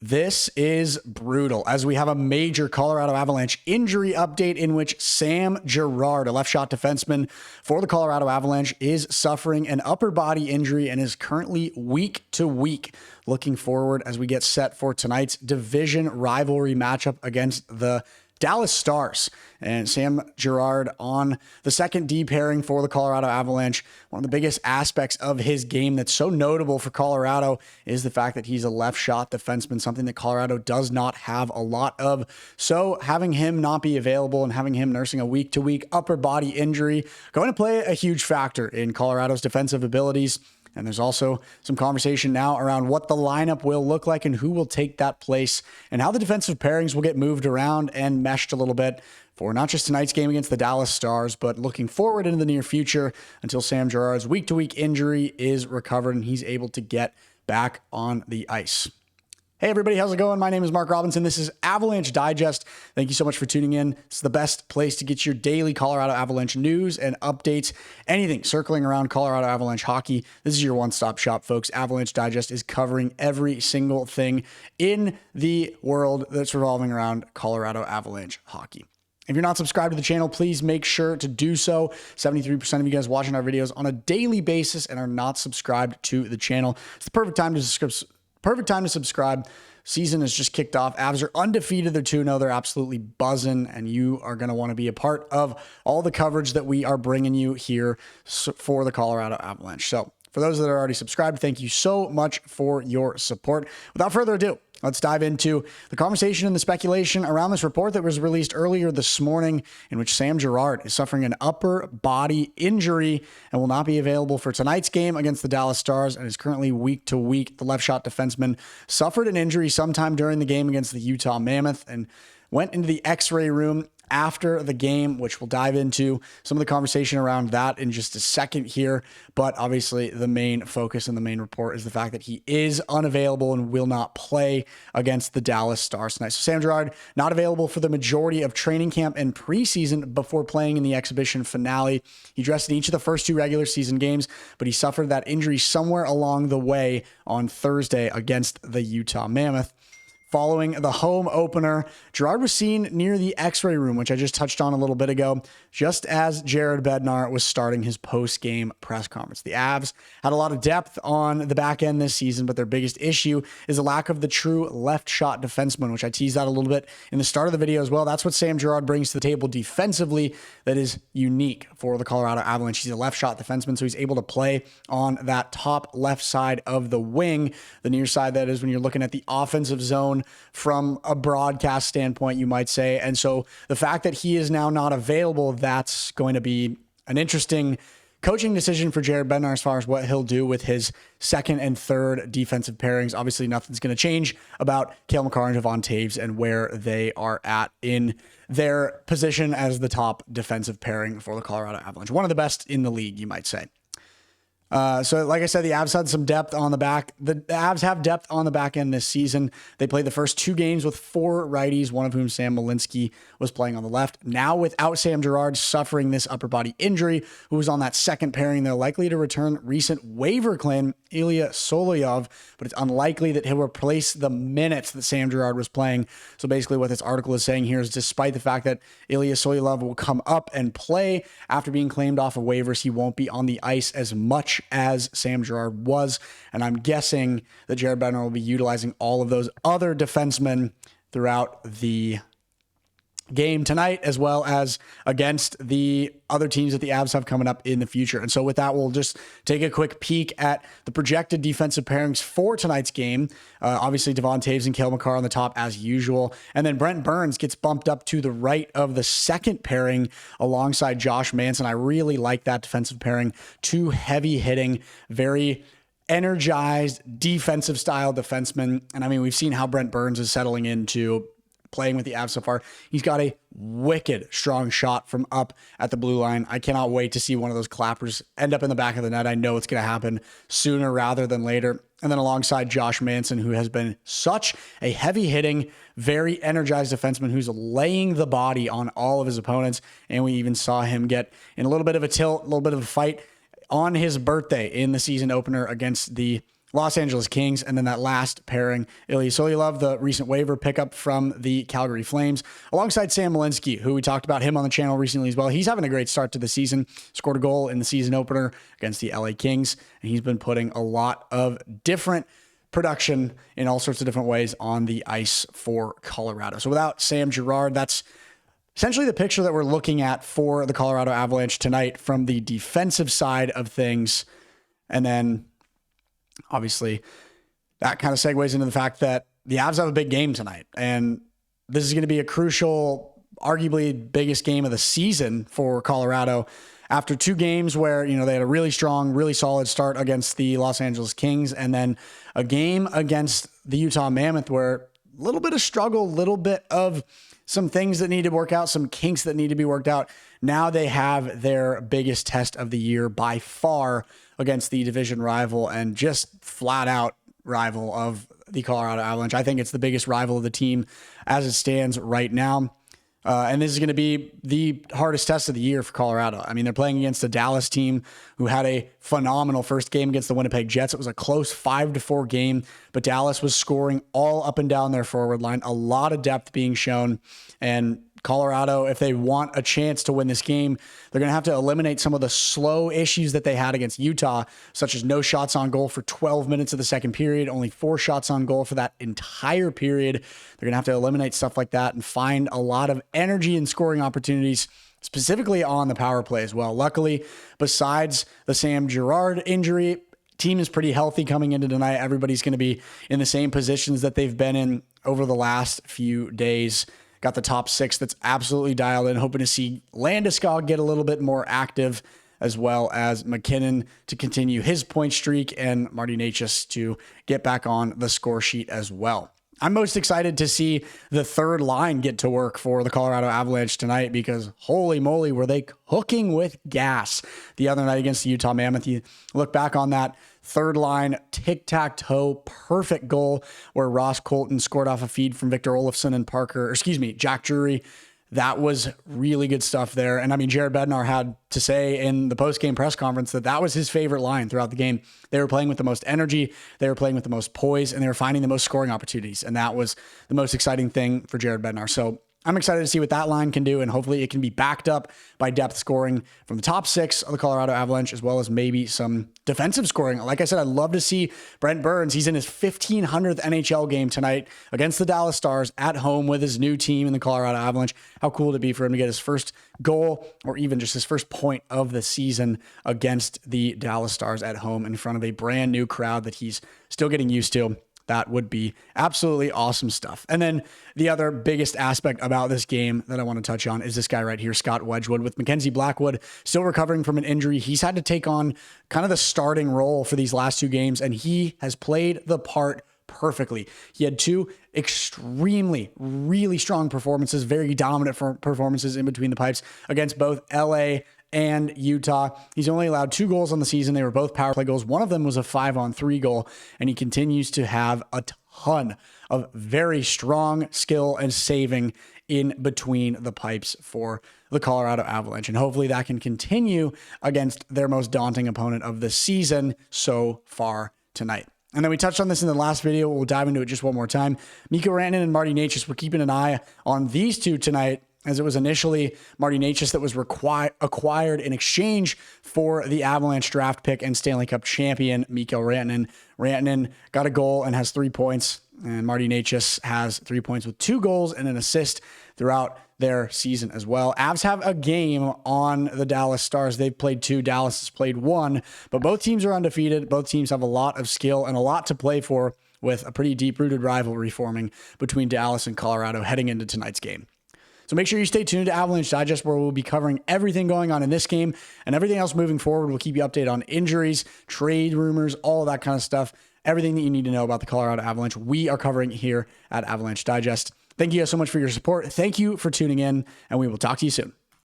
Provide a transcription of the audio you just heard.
This is brutal as we have a major Colorado Avalanche injury update in which Sam Girard, a left shot defenseman for the Colorado Avalanche, is suffering an upper body injury and is currently week to week. Looking forward as we get set for tonight's division rivalry matchup against the Dallas Stars. And Sam Girard on the second D pairing for the Colorado Avalanche. One of the biggest aspects of his game that's so notable for Colorado is the fact that he's a left shot defenseman, something that Colorado does not have a lot of. So having him not be available and having him nursing a week to week upper body injury going to play a huge factor in Colorado's defensive abilities. And there's also some conversation now around what the lineup will look like and who will take that place and how the defensive pairings will get moved around and meshed a little bit for not just tonight's game against the Dallas Stars, but looking forward into the near future until Sam Girard's week-to-week injury is recovered and he's able to get back on the ice. Hey everybody, how's it going? My name is Mark Robinson. This is Avalanche Digest. Thank you so much for tuning in. It's the best place to get your daily Colorado Avalanche news and updates, anything circling around Colorado Avalanche hockey. This is your one-stop shop, folks. Avalanche Digest is covering every single thing in the world that's revolving around Colorado Avalanche hockey. If you're not subscribed to the channel, please make sure to do so. 73% of you guys watching our videos on a daily basis and are not subscribed to the channel. It's the perfect time to subscribe. Season has just kicked off. Avs are undefeated. They're 2-0. They're absolutely buzzing, and you are going to want to be a part of all the coverage that we are bringing you here for the Colorado Avalanche. So for those that are already subscribed, thank you so much for your support. Without further ado, let's dive into the conversation and the speculation around this report that was released earlier this morning in which Sam Girard is suffering an upper body injury and will not be available for tonight's game against the Dallas Stars and is currently week to week. The left shot defenseman suffered an injury sometime during the game against the Utah Mammoth and went into the X-ray room after the game, which we'll dive into some of the conversation around that in just a second here. But obviously the main focus and the main report is the fact that he is unavailable and will not play against the Dallas Stars tonight. So Sam Girard not available for the majority of training camp and preseason before playing in the exhibition finale. He dressed in each of the first two regular season games, but he suffered that injury somewhere along the way on Thursday against the Utah Mammoth. Following the home opener, Girard was seen near the X-ray room, which I just touched on a little bit ago, just as Jared Bednar was starting his post-game press conference. The Avs had a lot of depth on the back end this season, but their biggest issue is the lack of the true left shot defenseman, which I teased out a little bit in the start of the video as well. That's what Sam Girard brings to the table defensively that is unique for the Colorado Avalanche. He's a left shot defenseman, so he's able to play on that top left side of the wing, the near side that is when you're looking at the offensive zone from a broadcast standpoint, you might say. And so the fact that he is now not available, that's going to be an interesting coaching decision for Jared Bednar as far as what he'll do with his second and third defensive pairings. Obviously, nothing's going to change about Cale Makar and Devon Toews and where they are at in their position as the top defensive pairing for the Colorado Avalanche. One of the best in the league, you might say. So like I said, the Avs had some depth on the back. The Avs have depth on the back end this season. They played the first two games with four righties, one of whom Sam Malinsky was playing on the left. Now without Sam Girard suffering this upper body injury, who was on that second pairing, they're likely to return recent waiver claim Ilya Solovyov, but it's unlikely that he'll replace the minutes that Sam Girard was playing. So basically what this article is saying here is despite the fact that Ilya Solovyov will come up and play after being claimed off of waivers, he won't be on the ice as much as Sam Girard was. And I'm guessing that Jared Bednar will be utilizing all of those other defensemen throughout the game tonight, as well as against the other teams that the Avs have coming up in the future. And so with that, we'll just take a quick peek at the projected defensive pairings for tonight's game. Obviously, Devon Toews and Cale Makar on the top as usual. And then Brent Burns gets bumped up to the right of the second pairing alongside Josh Manson. I really like that defensive pairing. Two heavy hitting, very energized defensive style defensemen. And I mean, we've seen how Brent Burns is settling into playing with the Avs so far. He's got a wicked strong shot from up at the blue line. I cannot wait to see one of those clappers end up in the back of the net. I know it's going to happen sooner rather than later. And then alongside Josh Manson, who has been such a heavy hitting, very energized defenseman who's laying the body on all of his opponents. And we even saw him get in a little bit of a tilt, a little bit of a fight on his birthday in the season opener against the Los Angeles Kings, and then that last pairing, Ilya Solyulov, the recent waiver pickup from the Calgary Flames, alongside Sam Malinsky, who we talked about him on the channel recently as well. He's having a great start to the season, scored a goal in the season opener against the LA Kings, and he's been putting a lot of different production in all sorts of different ways on the ice for Colorado. So without Sam Girard, that's essentially the picture that we're looking at for the Colorado Avalanche tonight from the defensive side of things. And then obviously that kind of segues into the fact that the Avs have a big game tonight. And this is going to be a crucial, arguably biggest game of the season for Colorado after two games where, you know, they had a really strong, really solid start against the Los Angeles Kings, and then a game against the Utah Mammoth where a little bit of struggle, a little bit of some things that need to work out, some kinks that need to be worked out. Now they have their biggest test of the year by far against the division rival and just flat out rival of the Colorado Avalanche. I think it's the biggest rival of the team as it stands right now. And this is going to be the hardest test of the year for Colorado. I mean, they're playing against a Dallas team who had a phenomenal first game against the Winnipeg Jets. It was a close 5-4 game, but Dallas was scoring all up and down their forward line, a lot of depth being shown. And Colorado, if they want a chance to win this game, they're going to have to eliminate some of the slow issues that they had against Utah, such as no shots on goal for 12 minutes of the second period, only 4 shots on goal for that entire period. They're going to have to eliminate stuff like that and find a lot of energy and scoring opportunities, specifically on the power play as well. Luckily, besides the Sam Girard injury, team is pretty healthy coming into tonight. Everybody's going to be in the same positions that they've been in over the last few days. Got the top 6 that's absolutely dialed in. Hoping to see Landeskog get a little bit more active, as well as MacKinnon to continue his point streak and Marty Necas to get back on the score sheet as well. I'm most excited to see the third line get to work for the Colorado Avalanche tonight because holy moly, were they cooking with gas the other night against the Utah Mammoth. You look back on that third line tic-tac-toe perfect goal where Ross Colton scored off a feed from Victor Olofsson and Jack Drury. That was really good stuff there. And I mean, Jared Bednar had to say in the post-game press conference that that was his favorite line throughout the game. They were playing with the most energy, they were playing with the most poise, and they were finding the most scoring opportunities. And that was the most exciting thing for Jared Bednar. So I'm excited to see what that line can do, and hopefully it can be backed up by depth scoring from the top 6 of the Colorado Avalanche, as well as maybe some defensive scoring. Like I said, I'd love to see Brent Burns. He's in his 1,500th NHL game tonight against the Dallas Stars at home with his new team in the Colorado Avalanche. How cool would it be for him to get his first goal or even just his first point of the season against the Dallas Stars at home in front of a brand new crowd that he's still getting used to? That would be absolutely awesome stuff. And then the other biggest aspect about this game that I want to touch on is this guy right here, Scott Wedgwood. With Mackenzie Blackwood still recovering from an injury, he's had to take on kind of the starting role for these last 2 games, and he has played the part perfectly. He had 2 extremely, really strong performances, very dominant performances in between the pipes against both LA and Utah. He's only allowed 2 goals on the season. They were both power play goals. One of them was a 5-on-3 goal, and he continues to have a ton of very strong skill and saving in between the pipes for the Colorado Avalanche. And hopefully that can continue against their most daunting opponent of the season so far tonight. And then we touched on this in the last video. We'll dive into it just one more time. Mikko Rantanen and Marty Necas, we're keeping an eye on these two tonight, as it was initially Marty Necas that was acquired in exchange for the Avalanche draft pick and Stanley Cup champion Mikko Rantanen. Rantanen got a goal and has 3 points, and Marty Necas has 3 points with 2 goals and an assist throughout their season as well. Avs have a game on the Dallas Stars. They've played 2. Dallas has played 1, but both teams are undefeated. Both teams have a lot of skill and a lot to play for, with a pretty deep-rooted rivalry forming between Dallas and Colorado heading into tonight's game. So make sure you stay tuned to Avalanche Digest, where we'll be covering everything going on in this game and everything else moving forward. We'll keep you updated on injuries, trade rumors, all of that kind of stuff. Everything that you need to know about the Colorado Avalanche, we are covering here at Avalanche Digest. Thank you guys so much for your support. Thank you for tuning in, and we will talk to you soon.